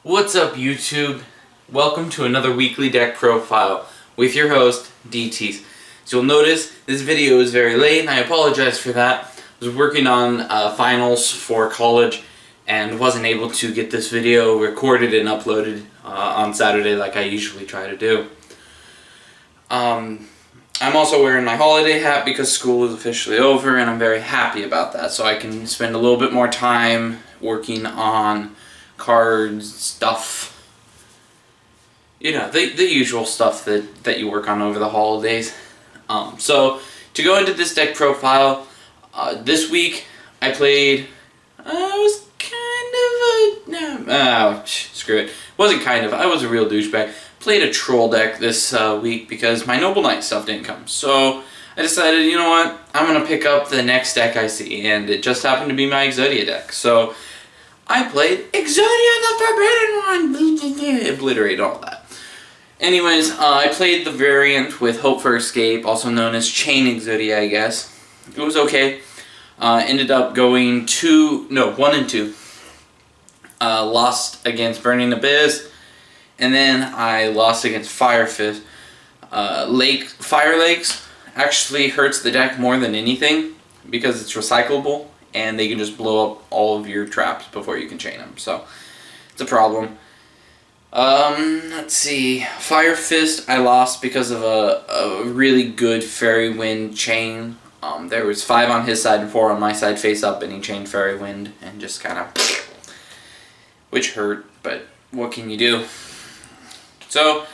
What's up, YouTube? Welcome to another weekly deck profile with your host, DTs. So you'll notice this video is very late and I apologize for that. I was working on finals for college and wasn't able to get this video recorded and uploaded on Saturday like I usually try to do. I'm also wearing my holiday hat because school is officially over and I'm very happy about that, so I can spend a little bit more time working on cards, stuff, you know, the usual stuff that you work on over the holidays. So to go into this deck profile, this week I played, screw it, wasn't kind of, I was a real douchebag. Played a troll deck this week because my Noble Knight stuff didn't come. So I decided, you know what, I'm going to pick up the next deck I see, and it just happened to be my Exodia deck. So I played Exodia the Forbidden One! Obliterate all that. Anyways, I played the variant with Hope for Escape, also known as Chain Exodia, I guess. It was okay. Ended up going 1 and 2. Lost against Burning Abyss. And then I lost against Fire Fist. Fire Lakes actually hurts the deck more than anything because it's recyclable and they can just blow up all of your traps before you can chain them. So it's a problem. Let's see. Fire Fist I lost because of a really good Fairy Wind chain. There was 5 on his side and 4 on my side face up, and he chained Fairy Wind and just kind of, which hurt, but what can you do? So,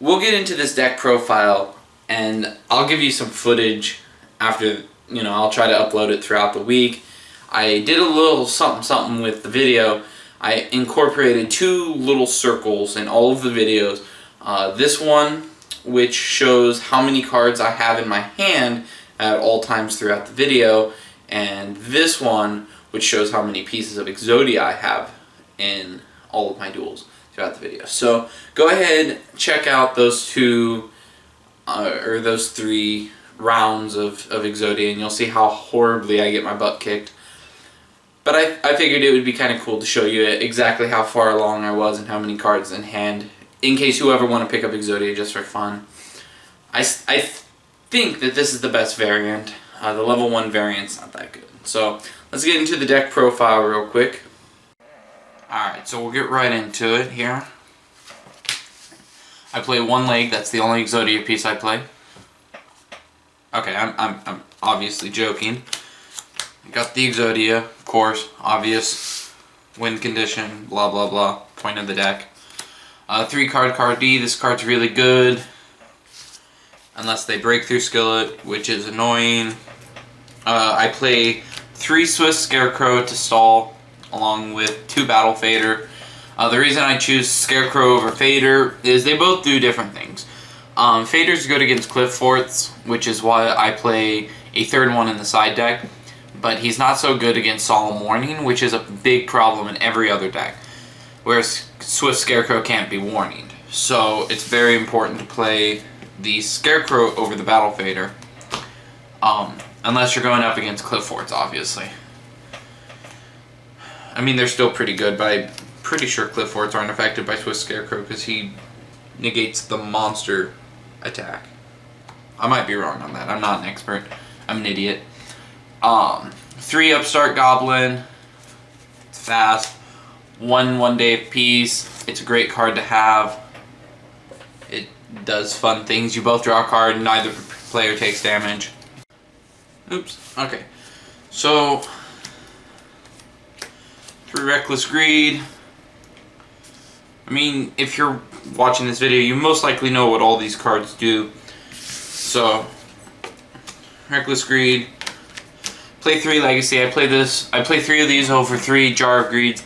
we'll get into this deck profile, and I'll give you some footage after, I'll try to upload it throughout the week. I did a little something with the video. I incorporated 2 little circles in all of the videos. This one, which shows how many cards I have in my hand at all times throughout the video, and this one, which shows how many pieces of Exodia I have in all of my duels throughout the video. So go ahead, check out those 2 or those 3 rounds of Exodia, and you'll see how horribly I get my butt kicked. But I figured it would be kind of cool to show you exactly how far along I was and how many cards in hand, in case you ever want to pick up Exodia just for fun. I think that this is the best variant. The level 1 variant's not that good. So let's get into the deck profile real quick. Alright, so we'll get right into it here. I play 1 leg, that's the only Exodia piece I play. Okay, I'm obviously joking. I got the Exodia, of course, obvious. Win condition, blah blah blah, point of the deck. 3 card D, this card's really good. Unless they break through Skillet, which is annoying. I play 3 Swiss Scarecrow to stall, along with 2 Battle Fader. The reason I choose Scarecrow over Fader is they both do different things. Fader's good against Cliff Forts, which is why I play a 3rd one in the side deck, but he's not so good against Solemn Warning, which is a big problem in every other deck, whereas Swift Scarecrow can't be warninged. So it's very important to play the Scarecrow over the Battle Fader, unless you're going up against Cliff Forts, obviously. I mean, they're still pretty good, but I'm pretty sure Cliff Forts aren't affected by Swift Scarecrow because he negates the monster attack. I might be wrong on that. I'm not an expert. I'm an idiot. 3 Upstart Goblin. It's fast. 1 day of peace. It's a great card to have. It does fun things. You both draw a card, neither player takes damage. Oops. Okay. So 3 Reckless Greed. I mean, if you're watching this video, you most likely know what all these cards do. So, Reckless Greed. Play 3 Legacy. I play 3 of these over 3 Jar of Greeds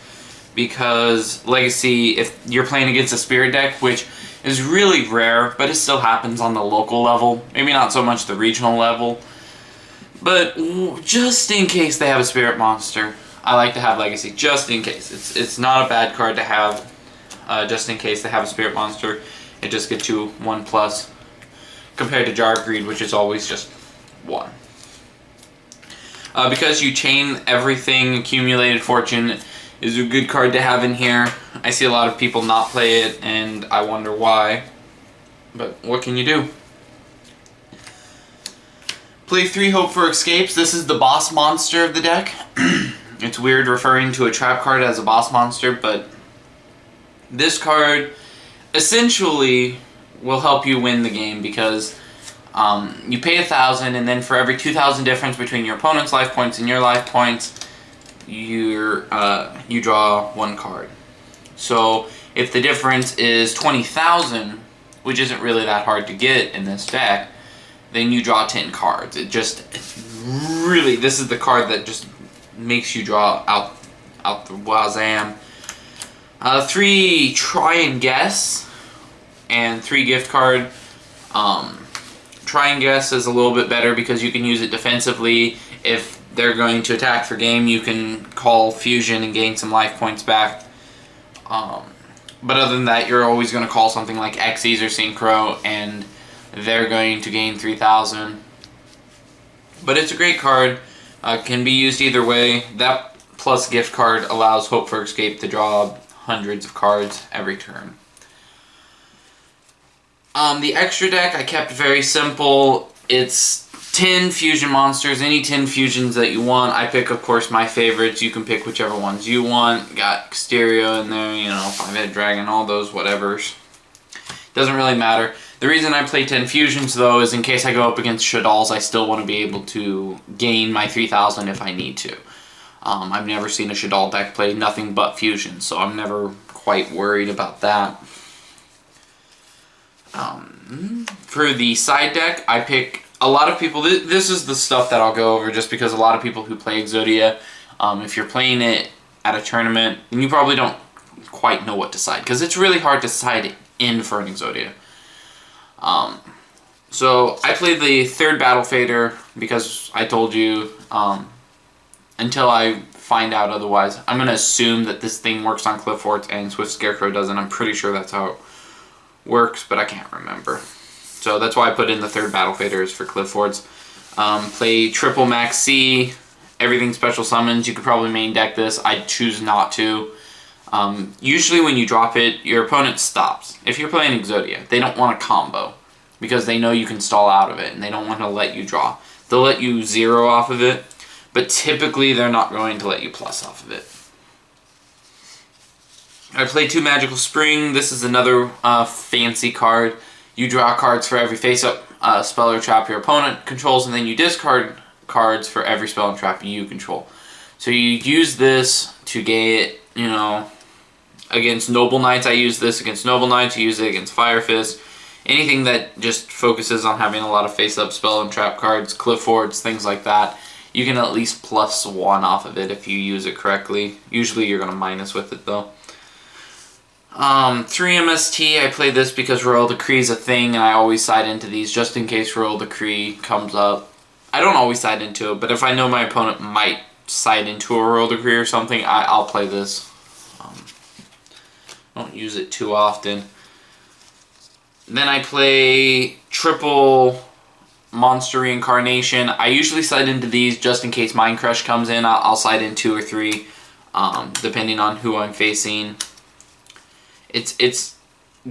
because Legacy, if you're playing against a Spirit deck, which is really rare, but it still happens on the local level. Maybe not so much the regional level. But just in case they have a Spirit monster, I like to have Legacy, just in case. It's not a bad card to have, just in case they have a Spirit monster. It just gets you 1+, compared to Jar of Greed, which is always just 1. Because you chain everything, accumulated fortune, is a good card to have in here. I see a lot of people not play it, and I wonder why. But what can you do? Play 3 Hope for Escapes. This is the boss monster of the deck. It's weird referring to a trap card as a boss monster, but this card essentially will help you win the game because you pay 1,000, and then for every 2,000 difference between your opponent's life points and your life points, you draw 1 card. So if the difference is 20,000, which isn't really that hard to get in this deck, then you draw 10 cards. This is the card that just makes you draw out the wazam. 3 Try and Guess, and 3 Gift Card. Try and Guess is a little bit better because you can use it defensively. If they're going to attack for game, you can call Fusion and gain some life points back. But other than that, you're always going to call something like Xyz or Synchro, and they're going to gain 3,000. But it's a great card. Can be used either way. That plus Gift Card allows Hope for Escape to draw hundreds of cards every turn. The extra deck I kept very simple. It's 10 fusion monsters, any 10 fusions that you want. I pick, of course, my favorites. You can pick whichever ones you want. Got Stereo in there, you know, 5-head dragon, all those whatevers. Doesn't really matter. The reason I play 10 fusions, though, is in case I go up against Shaddolls, I still want to be able to gain my 3,000 if I need to. I've never seen a Shaddol deck play nothing but fusions, so I'm never quite worried about that. For the side deck, I pick a lot of people. This is the stuff that I'll go over just because a lot of people who play Exodia, if you're playing it at a tournament, and you probably don't quite know what to side because it's really hard to side in for an Exodia. So I played the 3rd Battle Fader because I told you, until I find out otherwise, I'm going to assume that this thing works on Cliff Forts and Swift Scarecrow doesn't. I'm pretty sure that's how it works, but I can't remember. So that's why I put in the 3rd Battle Faders for Cliff Forts. Play triple Max C, everything special summons. You could probably main deck this. I choose not to. Usually when you drop it, your opponent stops. If you're playing Exodia, they don't want a combo because they know you can stall out of it and they don't want to let you draw. They'll let you 0 off of it, but typically they're not going to let you plus off of it. I play 2 Magical Spring. This is another fancy card. You draw cards for every face-up spell or trap your opponent controls, and then you discard cards for every spell and trap you control. So you use this to get, you know, against Noble Knights. I use this against Noble Knights. You use it against Fire Fist. Anything that just focuses on having a lot of face-up spell and trap cards, Cliff Forts, things like that. You can at least plus 1 off of it if you use it correctly. Usually you're going to minus with it though. 3 MST, I play this because Royal Decree is a thing and I always side into these just in case Royal Decree comes up. I don't always side into it, but if I know my opponent might side into a Royal Decree or something, I'll play this. Don't use it too often. Then I play triple Monster Reincarnation. I usually side into these just in case Mind Crush comes in. I'll side in 2 or 3, depending on who I'm facing. It's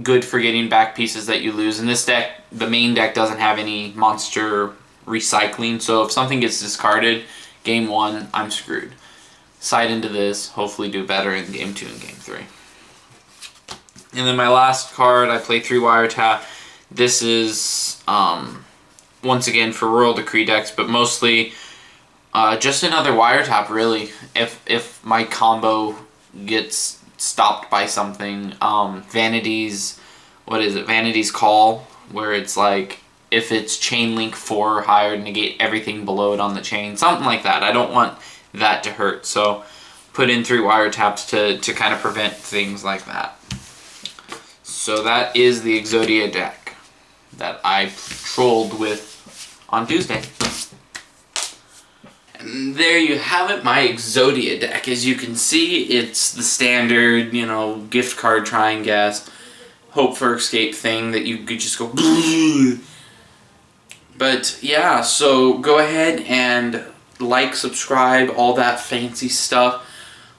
good for getting back pieces that you lose. In this deck, the main deck doesn't have any monster recycling, so if something gets discarded, game 1, I'm screwed. Side into this, hopefully do better in game 2 and game 3. And then my last card, I play 3 Wiretap. This is, once again, for Royal Decree decks, but mostly just another Wiretap, really. If my combo gets stopped by something, Vanity's Call, where it's like, if it's chain link 4 or higher, negate everything below it on the chain, something like that. I don't want that to hurt, so put in 3 Wiretaps to kind of prevent things like that. So that is the Exodia deck that I trolled with on Tuesday. And there you have it, my Exodia deck. As you can see, it's the standard, you know, gift card try and guess, hope for escape thing that you could just go But yeah, so go ahead and like, subscribe, all that fancy stuff.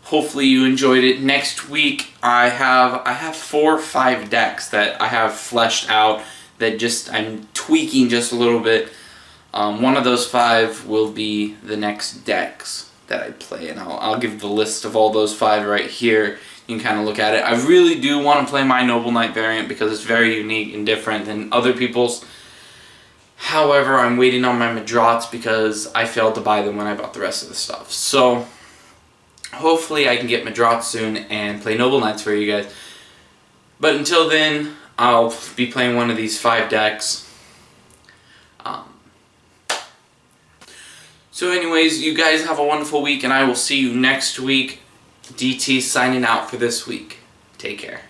Hopefully you enjoyed it. Next week I have 4 or 5 decks that I have fleshed out that just I'm tweaking just a little bit. One of those 5 will be the next decks that I play, and I'll give the list of all those 5 right here. You can kind of look at it. I really do want to play my Noble Knight variant because it's very unique and different than other people's. However, I'm waiting on my Madrats because I failed to buy them when I bought the rest of the stuff. So hopefully I can get Madrats soon and play Noble Knights for you guys. But until then, I'll be playing one of these 5 decks. So anyways, you guys have a wonderful week, and I will see you next week. DT signing out for this week. Take care.